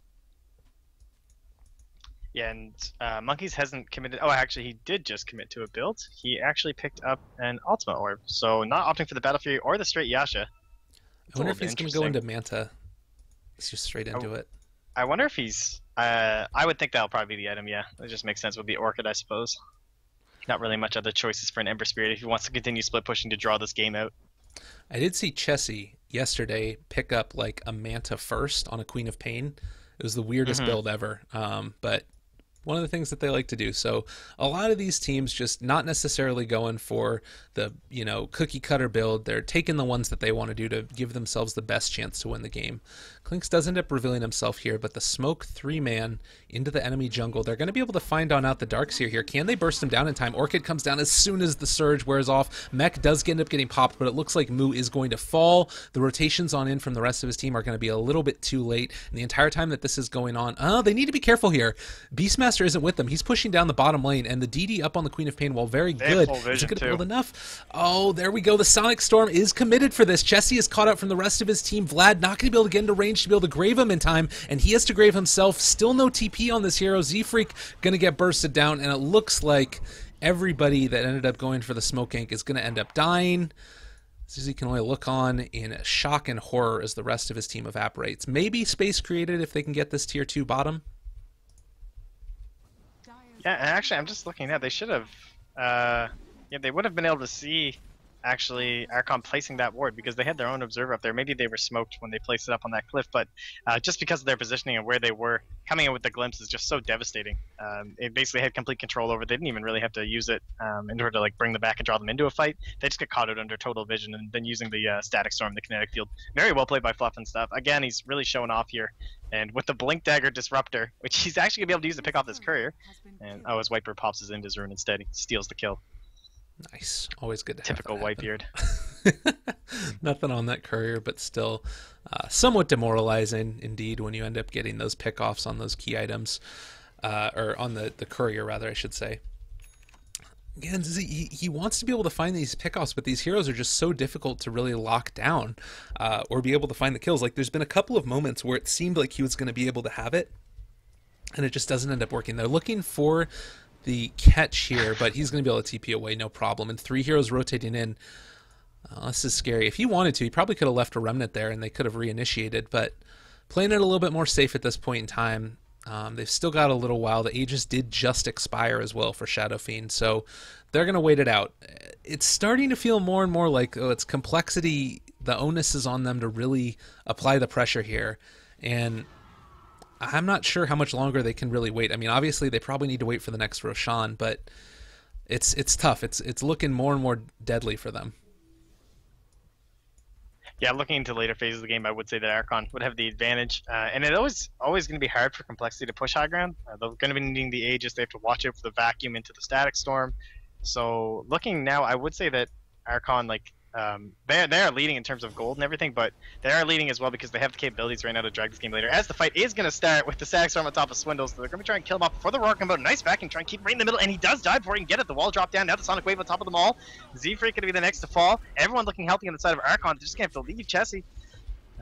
Yeah, and Monkeys hasn't committed. Oh, actually, he did just commit to a build. He actually picked up an Ultimate Orb, so not opting for the Battle Fury or the straight Yasha. I wonder if he's going to go into Manta. He's just straight into it. I wonder if he's... I would think that'll probably be the item, yeah. It just makes sense with the Orchid, I suppose. Not really much other choices for an Ember Spirit if he wants to continue split pushing to draw this game out. I did see Chessie yesterday pick up like a Manta first on a Queen of Pain. It was the weirdest build ever, but one of the things that they like to do. So a lot of these teams just not necessarily going for the, cookie cutter build. They're taking the ones that they want to do to give themselves the best chance to win the game. Clinks does end up revealing himself here, but the smoke 3-man into the enemy jungle. They're going to be able to find on out the Darkseer here. Can they burst him down in time? Orchid comes down as soon as the surge wears off. Mech does end up getting popped, but it looks like Moo is going to fall. The rotations on in from the rest of his team are going to be a little bit too late. And the entire time that this is going on, they need to be careful here. Beastmaster isn't with them. He's pushing down the bottom lane, and the DD up on the Queen of Pain, while very good, is it going to build enough? Oh, there we go. The Sonic Storm is committed for this. Chessie is caught out from the rest of his team. Vlad not going to be able to get into range to be able to grave him in time, and he has to grave himself. Still no TP on this hero. Z-Freak going to get bursted down, and it looks like everybody that ended up going for the smoke gank is going to end up dying. Suzy can only look on in shock and horror as the rest of his team evaporates. Maybe space created if they can get this tier 2 bottom. Yeah, and actually, I'm just looking at. They should have. They would have been able to see actually Archon placing that ward because they had their own observer up there. Maybe they were smoked when they placed it up on that cliff, but just because of their positioning and where they were, coming in with the glimpse is just so devastating. It basically had complete control over it. They didn't even really have to use it in order to bring them back and draw them into a fight. They just got caught out under total vision and then using the static storm, the kinetic field. Very well played by Fluff and stuff. Again, he's really showing off here. And with the Blink Dagger Disruptor, which he's actually going to be able to use to pick off this courier. And his Whitebeard pops his Invis rune instead. He steals the kill. Nice. Always good to Typical have Whitebeard. Nothing on that courier, but still somewhat demoralizing indeed when you end up getting those pickoffs on those key items. Or on the courier, rather, I should say. Again, he wants to be able to find these pickoffs, but these heroes are just so difficult to really lock down or be able to find the kills. Like, there's been a couple of moments where it seemed like he was going to be able to have it, and it just doesn't end up working. They're looking for the catch here, but he's going to be able to TP away, no problem. And 3 heroes rotating in. This is scary. If he wanted to, he probably could have left a remnant there, and they could have reinitiated, but playing it a little bit more safe at this point in time. They've still got a little while. The Aegis did just expire as well for Shadow Fiend, so they're going to wait it out. It's starting to feel more and more like, oh, it's complexity. The onus is on them to really apply the pressure here, and I'm not sure how much longer they can really wait. I mean, obviously they probably need to wait for the next Roshan, but it's tough. It's looking more and more deadly for them. Yeah, looking into later phases of the game, I would say that Archon would have the advantage, and it's always going to be hard for complexity to push high ground. They're going to be needing the Aegis. They have to watch out for the vacuum into the static storm. So looking now, I would say that Archon, like, they are leading in terms of gold and everything, but they are leading as well because they have the capabilities right now to drag this game later. As the fight is going to start with the static storm on top of Swindles, so they're going to be trying to kill him off before the Roar comes out. Nice vacuum, trying to keep him right in the middle, and he does die before he can get it. The wall dropped down. Now the Sonic Wave on top of them all. Z-Freak going to be the next to fall. Everyone looking healthy on the side of Archon. They're just going to have to leave Chessie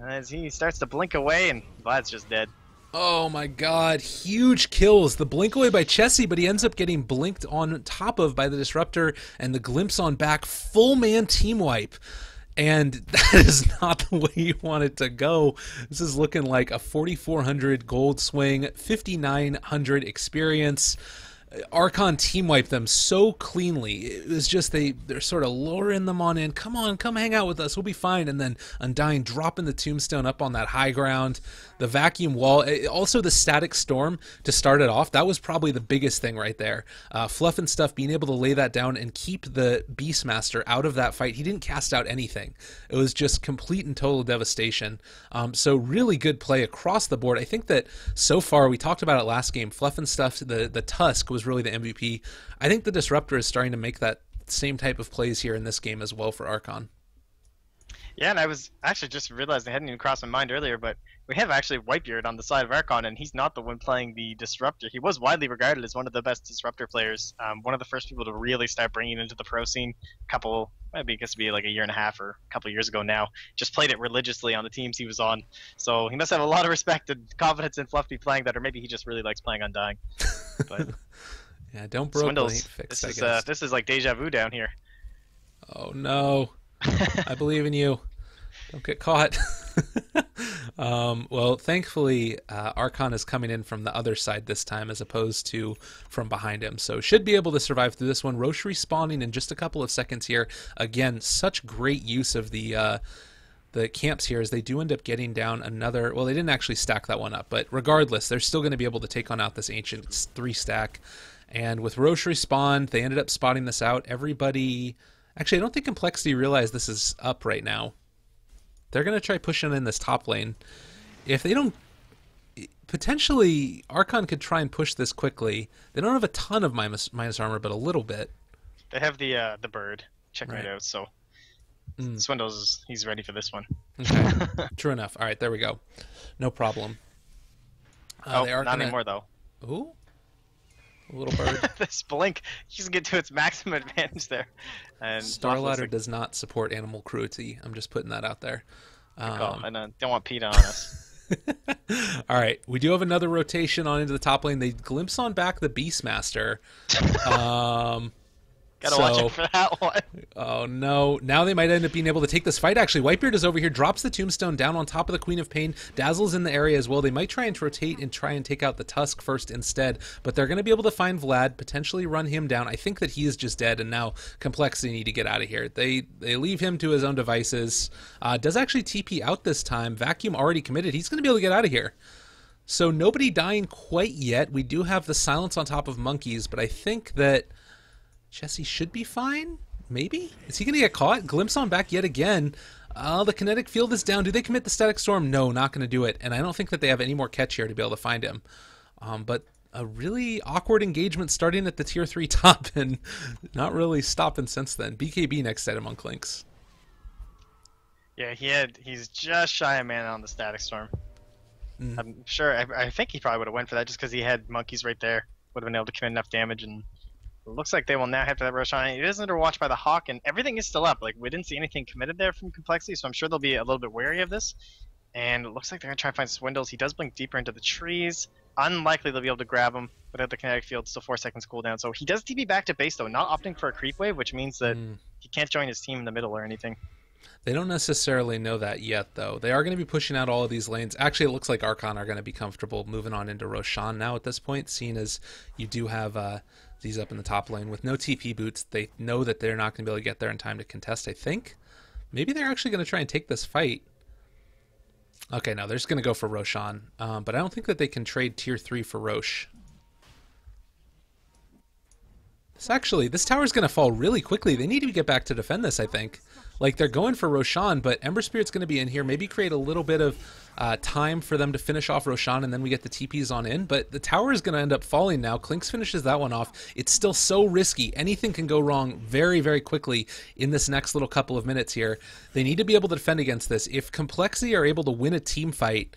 as he starts to blink away, and Vlad's just dead. Oh my god, huge kills. The blink away by Chessie, but he ends up getting blinked on top of by the Disruptor, and the glimpse on back, full man team wipe. And that is not the way you want it to go. This is looking like a 4,400 gold swing, 5,900 experience. Archon team wiped them so cleanly. It was just they're sort of luring them on in. Come on, come hang out with us. We'll be fine. And then Undying dropping the tombstone up on that high ground. The vacuum wall. Also the static storm to start it off. That was probably the biggest thing right there. Fluff and Stuff being able to lay that down and keep the Beastmaster out of that fight. He didn't cast out anything. It was just complete and total devastation. So really good play across the board. I think that so far, we talked about it last game, Fluff and Stuff, the Tusk was really the MVP. I think the Disruptor is starting to make that same type of plays here in this game as well for Archon. Yeah, and I was actually just realized I hadn't even crossed my mind earlier, but we have actually Whitebeard on the side of Archon, and he's not the one playing the Disruptor. He was widely regarded as one of the best Disruptor players, one of the first people to really start bringing it into the pro scene. Maybe it gets to be like a year and a half or a couple of years ago now. Just played it religiously on the teams he was on. So he must have a lot of respect and confidence in Fluffy playing that, or maybe he just really likes playing Undying. But yeah, don't broke Swindles, fix, this is like deja vu down here. Oh no. I believe in you. Don't get caught. Well, thankfully, Archon is coming in from the other side this time as opposed to from behind him. So should be able to survive through this one. Roche respawning in just a couple of seconds here. Again, such great use of the camps here as they do end up getting down another... Well, they didn't actually stack that one up, but regardless, they're still going to be able to take on out this Ancient 3-stack. And with Roche respawn, they ended up spotting this out. Everybody... Actually, I don't think complexity realized this is up right now. They're going to try pushing in this top lane. If they don't... Potentially, Archon could try and push this quickly. They don't have a ton of minus armor, but a little bit. They have the bird. Check it out, so... Swindles, he's ready for this one. Okay. True enough. All right, there we go. No problem. Not anymore, though. Ooh. A little bird. This blink, he's going to get to its maximum advantage there. And Starladder does not support animal cruelty. I'm just putting that out there. I don't want PETA on us. All right, we do have another rotation on into the top lane. They glimpse on back the Beastmaster. Gotta watch out for that one. Oh no. Now they might end up being able to take this fight. Actually, Whitebeard is over here, drops the tombstone down on top of the Queen of Pain. Dazzle's in the area as well. They might try and rotate and try and take out the Tusk first instead, but they're going to be able to find Vlad, potentially run him down. I think that he is just dead, and now complexity need to get out of here. They leave him to his own devices. Does actually TP out this time. Vacuum already committed. He's going to be able to get out of here. So nobody dying quite yet. We do have the silence on top of monkeys, but I think that Chessie should be fine? Maybe? Is he going to get caught? Glimpse on back yet again. The kinetic field is down. Do they commit the static storm? No, not going to do it. And I don't think that they have any more catch here to be able to find him. But a really awkward engagement starting at the tier 3 top and not really stopping since then. BKB next item on Clinks. Yeah, he's just shy of mana on the static storm. I'm sure, I think he probably would have went for that just because he had monkeys right there. Would have been able to commit enough damage, and it looks like they will now have to have rush on. It is under watch by the Hawk, and everything is still up. Like, we didn't see anything committed there from complexity, so I'm sure they'll be a little bit wary of this. And it looks like they're going to try and find Swindles. He does blink deeper into the trees. Unlikely they'll be able to grab him without the kinetic field. Still 4 seconds cooldown. So he does TP back to base, though, not opting for a creep wave, which means that he can't join his team in the middle or anything. They don't necessarily know that yet, though. They are going to be pushing out all of these lanes. Actually, it looks like Archon are going to be comfortable moving on into Roshan now at this point, seeing as you do have these up in the top lane. With no TP boots, they know that they're not going to be able to get there in time to contest, I think. Maybe they're actually going to try and take this fight. Okay, no, they're just going to go for Roshan. But I don't think that they can trade tier 3 for Rosh. This tower's going to fall really quickly. They need to get back to defend this, I think. Like, they're going for Roshan, but Ember Spirit's going to be in here. Maybe create a little bit of time for them to finish off Roshan, and then we get the TPs on in. But the tower is going to end up falling now. Klinks finishes that one off. It's still so risky. Anything can go wrong very, very quickly in this next little couple of minutes here. They need to be able to defend against this. If compLexity are able to win a team fight...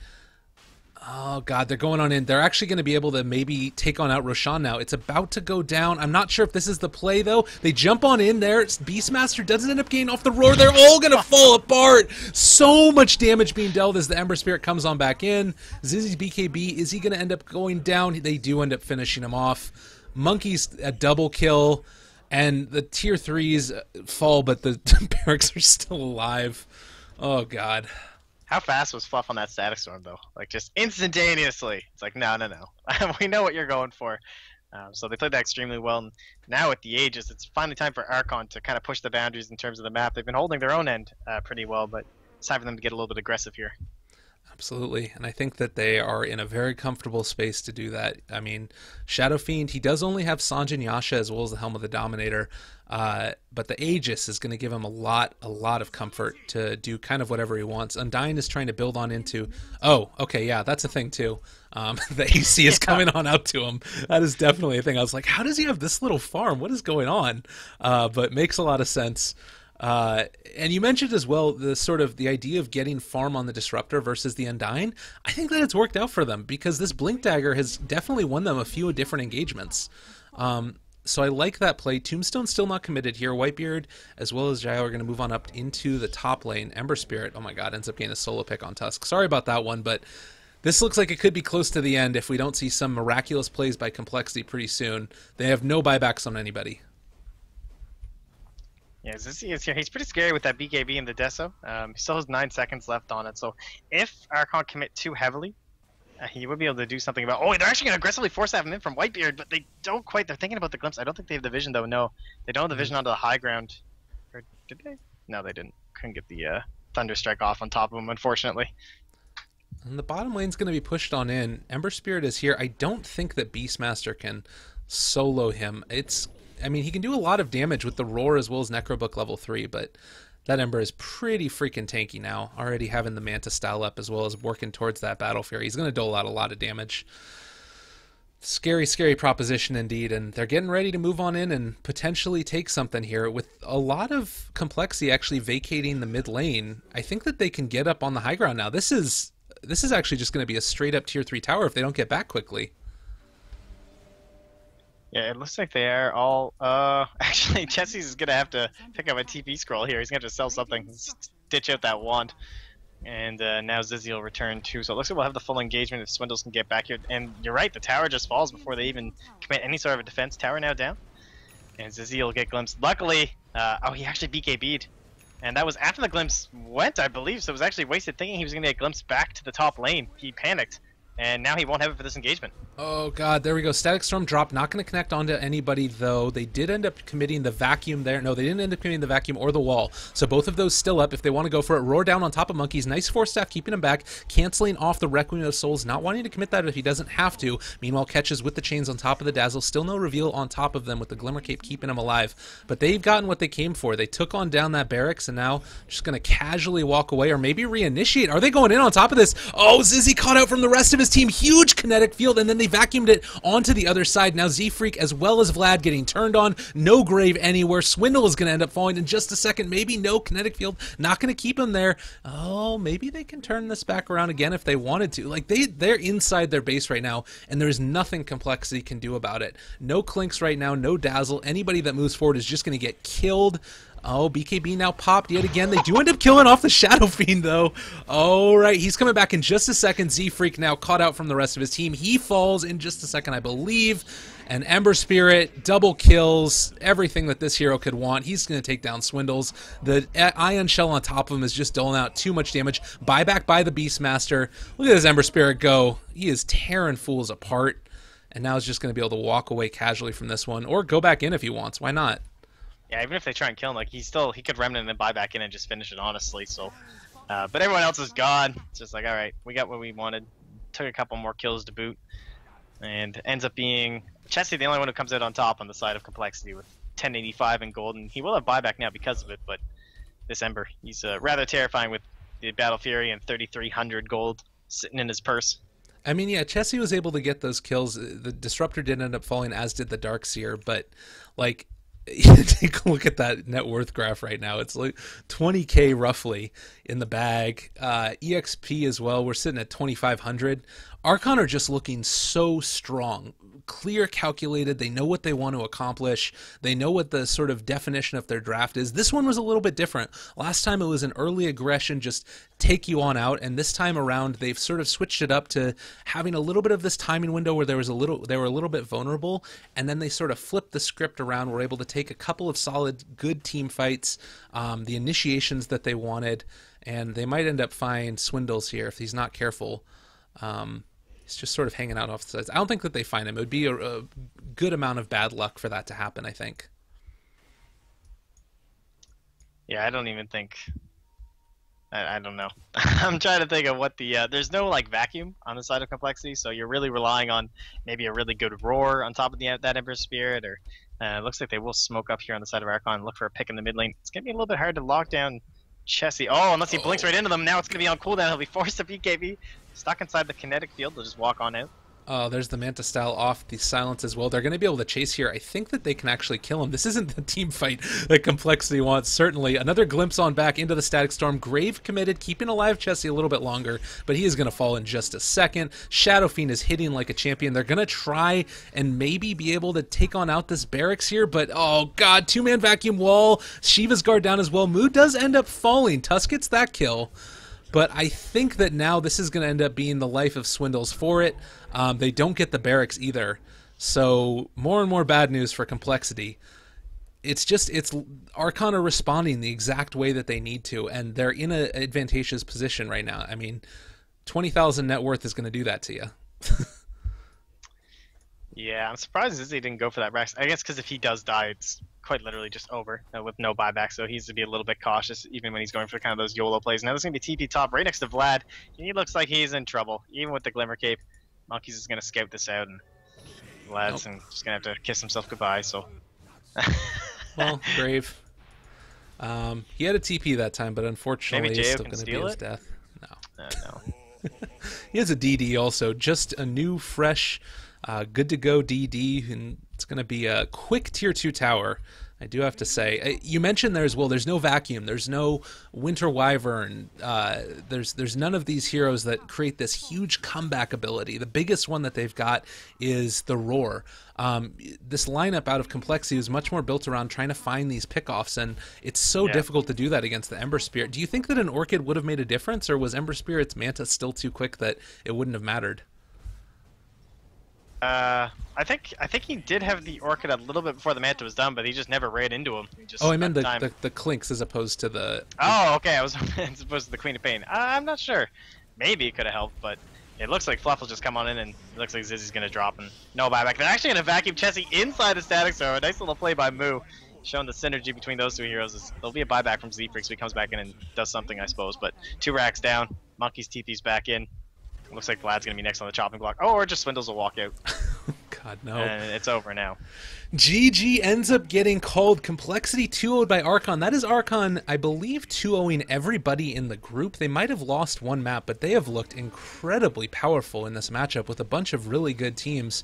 Oh, God, they're going on in. They're actually going to be able to maybe take on out Roshan now. It's about to go down. I'm not sure if this is the play, though. They jump on in there. Beastmaster doesn't end up getting off the roar. They're all going to fall apart. So much damage being dealt as the Ember Spirit comes on back in. Zizzy's BKB, is he going to end up going down? They do end up finishing him off. Monkey's a double kill. And the tier 3s fall, but the barracks are still alive. Oh, God. How fast was Fluff on that Static Storm, though? Like, just instantaneously. It's like, no. We know what you're going for. So they played that extremely well. And now with the Aegis, it's finally time for Archon to kind of push the boundaries in terms of the map. They've been holding their own end pretty well, but it's time for them to get a little bit aggressive here. Absolutely, and I think that they are in a very comfortable space to do that. I mean, Shadow Fiend, he does only have Sanjin Yasha as well as the Helm of the Dominator, but the Aegis is going to give him a lot of comfort to do kind of whatever he wants. Undying is trying to build on into... Oh, okay, yeah, that's a thing too. The AC is coming on out to him. That is definitely a thing. I was like, how does he have this little farm? What is going on? But makes a lot of sense. And you mentioned as well the idea of getting farm on the Disruptor versus the Undying. I think that it's worked out for them because this Blink Dagger has definitely won them a few different engagements. So I like that play. Tombstone's still not committed here. Whitebeard as well as Jaio are going to move on up into the top lane. Ember Spirit, oh my god, ends up getting a solo pick on Tusk. Sorry about that one, but this looks like it could be close to the end if we don't see some miraculous plays by compLexity pretty soon. They have no buybacks on anybody. Yeah, Zizzy is here. He's pretty scary with that BKB and the Deso. He still has 9 seconds left on it. So if Archon commit too heavily, he would be able to do something about... Oh, they're actually going to aggressively force him in from Whitebeard, but they don't quite... They're thinking about the glimpse. I don't think they have the vision, though. No, they don't have the vision onto the high ground. Or did they? No, they didn't. Couldn't get the Thunder Strike off on top of him, unfortunately. And the bottom lane's going to be pushed on in. Ember Spirit is here. I don't think that Beastmaster can solo him. I mean, he can do a lot of damage with the Roar as well as Necrobook level 3, but that Ember is pretty freaking tanky now, already having the Manta style up as well as working towards that Battle Fury. He's going to dole out a lot of damage. Scary, scary proposition indeed, and they're getting ready to move on in and potentially take something here. With a lot of compLexity actually vacating the mid lane, I think that they can get up on the high ground now. This is actually just going to be a straight-up tier 3 tower if they don't get back quickly. Yeah, it looks like they are all... actually, Jesse's going to have to pick up a TP scroll here. He's going to have to sell something, ditch out that wand. And now Zizzy will return too. So it looks like we'll have the full engagement if Swindles can get back here. And you're right, the tower just falls before they even commit any sort of a defense. Tower now down. And Zizzy will get glimpsed. Luckily, he actually BKB'd. And that was after the glimpse went, I believe. So it was actually wasted thinking he was going to get glimpsed back to the top lane. He panicked. And now he won't have it for this engagement. Oh, God. There we go. Static Storm drop. Not going to connect onto anybody, though. They did end up committing the vacuum there. No, they didn't end up committing the vacuum or the wall. So both of those still up if they want to go for it. Roar down on top of Monkeys. Nice Force Staff keeping him back. Canceling off the Requiem of Souls. Not wanting to commit that if he doesn't have to. Meanwhile, catches with the chains on top of the Dazzle. Still no reveal on top of them with the Glimmer Cape keeping him alive. But they've gotten what they came for. They took on down that barracks and now just going to casually walk away or maybe reinitiate. Are they going in on top of this? Oh, Zizzy caught out from the rest of his team. Huge kinetic field, and then they vacuumed it onto the other side. Now Z-Freak as well as Vlad getting turned on. No grave anywhere. Swindle is going to end up falling in just a second. Maybe no kinetic field. Not going to keep him there. Oh, maybe they can turn this back around again if they wanted to. Like, they're inside their base right now, and there's nothing compLexity can do about it. No Clinks right now, no Dazzle. Anybody that moves forward is just going to get killed. Oh, BKB now popped yet again. They do end up killing off the Shadow Fiend, though. All right, he's coming back in just a second. Z-Freak now caught out from the rest of his team. He falls in just a second, I believe. And Ember Spirit, double kills, everything that this hero could want. He's going to take down Swindles. The Ion Shell on top of him is just doling out too much damage. Buyback by the Beastmaster. Look at this Ember Spirit go. He is tearing fools apart. And now he's just going to be able to walk away casually from this one. Or go back in if he wants. Why not? Yeah, even if they try and kill him, like he could remnant and then buy back in and just finish it honestly. So, but everyone else is gone. It's just like, all right, we got what we wanted. Took a couple more kills to boot, and ends up being Chessie the only one who comes out on top on the side of compLexity with 1085 in gold, and he will have buyback now because of it. But this Ember, he's rather terrifying with the Battle Fury and 3300 gold sitting in his purse. I mean, yeah, Chessie was able to get those kills. The Disruptor did end up falling, as did the Darkseer, but like. Take a look at that net worth graph right now. It's like 20k roughly in the bag. EXP as well. We're sitting at 2500. Archon are just looking so strong. Clear, calculated. They know what they want to accomplish. They know what the sort of definition of their draft is. This one was a little bit different. Last time it was an early aggression, just take you on out, and this time around they've sort of switched it up to having a little bit of this timing window where they were a little bit vulnerable, and then they sort of flipped the script around. Were able to take a couple of solid, good team fights, the initiations that they wanted, and they might end up finding Swindles here if he's not careful. He's just sort of hanging out off the sides. I don't think that they find him. It would be a good amount of bad luck for that to happen, I think. Yeah, I don't even think... I don't know. I'm trying to think of what the... there's no, like, vacuum on the side of compLexity, so you're really relying on maybe a really good roar on top of that Ember Spirit, or... it looks like they will smoke up here on the side of Archon and look for a pick in the mid lane. It's going to be a little bit hard to lock down Chessie. Oh, unless he blinks right into them. Now it's going to be on cooldown. He'll be forced to BKB. Stuck inside the kinetic field. They'll just walk on out. Oh, there's the Manta style off the silence as well. They're going to be able to chase here. I think that they can actually kill him. This isn't the team fight that compLexity wants, certainly. Another glimpse on back into the Static Storm. Grave committed, keeping alive Chessie a little bit longer, but he is going to fall in just a second. Shadow Fiend is hitting like a champion. They're going to try and maybe be able to take on out this barracks here, but oh god, two-man vacuum wall. Shiva's guard down as well. Moo does end up falling. Tusk gets that kill. But I think that now this is going to end up being the life of Swindles for it. They don't get the barracks either. So more and more bad news for compLexity. It's Archon are responding the exact way that they need to, and they're in an advantageous position right now. I mean, 20,000 net worth is going to do that to you. Yeah, I'm surprised Izzy didn't go for that Rex. I guess because if he does die, it's quite literally just over with no buyback, so he needs to be a little bit cautious even when he's going for kind of those YOLO plays. Now there's going to be TP top right next to Vlad. He looks like he's in trouble, even with the Glimmer Cape. Monkeys is going to scout this out, and Vlad's just going to have to kiss himself goodbye, so... Well, Grave. He had a TP that time, but unfortunately he's still going to be his death. No. No. He has a DD also, just a new, fresh... good to go DD, and it's going to be a quick tier 2 tower, I do have to say. You mentioned there's no vacuum, there's no Winter Wyvern, there's none of these heroes that create this huge comeback ability. The biggest one that they've got is the Roar. This lineup out of compLexity is much more built around trying to find these pickoffs, and it's so difficult to do that against the Ember Spirit. Do you think that an Orchid would have made a difference, or was Ember Spirit's Manta still too quick that it wouldn't have mattered? I think he did have the Orchid a little bit before the Manta was done, but he just never ran into him. Oh, I meant the Clinks as opposed to the... Oh, okay, I was as opposed to the Queen of Pain. I'm not sure. Maybe it could have helped, but it looks like Fluff will just come on in, and it looks like Zizzy's going to drop, and no buyback. They're actually going to vacuum Chessie inside the Static Storm. A nice little play by Moo, showing the synergy between those two heroes. There'll be a buyback from Z-Freak, so he comes back in and does something, I suppose, but 2 racks down. Monkey's TP's back in. Looks like Vlad's going to be next on the chopping block. Oh, or just Swindles will walk out. God, no. And it's over now. GG ends up getting called. compLexity 2-0'd by Archon. That is Archon, I believe, 2-0'ing everybody in the group. They might have lost one map, but they have looked incredibly powerful in this matchup with a bunch of really good teams.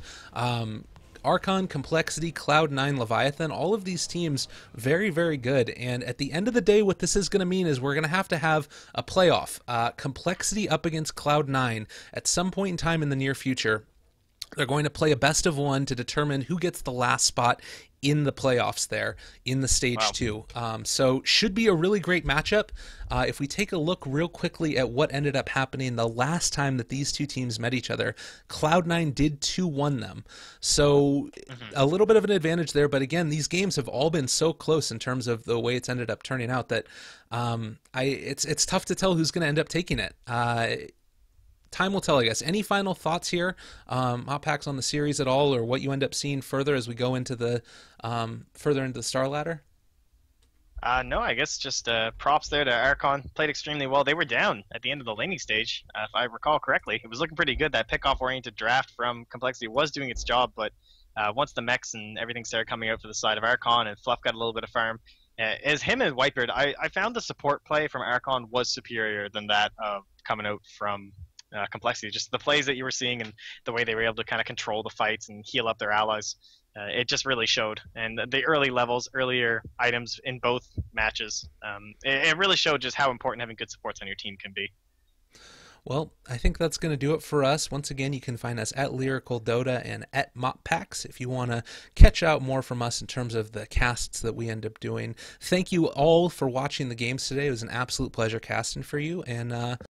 Archon, compLexity, Cloud9, Leviathan, all of these teams very, very good. And at the end of the day, what this is going to mean is we're going to have a playoff. compLexity up against Cloud9 at some point in time in the near future. They're going to play a best of one to determine who gets the last spot in the playoffs there in the stage Wow. 2. So should be a really great matchup. If we take a look real quickly at what ended up happening the last time that these two teams met each other, Cloud9 did 2-1 them. So Hmm. a little bit of an advantage there, but again, these games have all been so close in terms of the way it's ended up turning out that it's tough to tell who's going to end up taking it. Time will tell, I guess. Any final thoughts here, MotPax, on the series at all, or what you end up seeing further as we go into the further into the star ladder? No, I guess just props there to Archon. Played extremely well. They were down at the end of the laning stage, if I recall correctly. It was looking pretty good. That pick-off-oriented draft from compLexity was doing its job, but once the mechs and everything started coming out for the side of Archon and Fluff got a little bit of farm, as him and Whitebeard, I found the support play from Archon was superior than that of coming out from compLexity. Just the plays that you were seeing and the way they were able to kind of control the fights and heal up their allies. It just really showed. And the early levels, earlier items in both matches, it really showed just how important having good supports on your team can be. Well, I think that's going to do it for us. Once again, you can find us at Lyrical Dota and at MotPax if you want to catch out more from us in terms of the casts that we end up doing. Thank you all for watching the games today. It was an absolute pleasure casting for you, and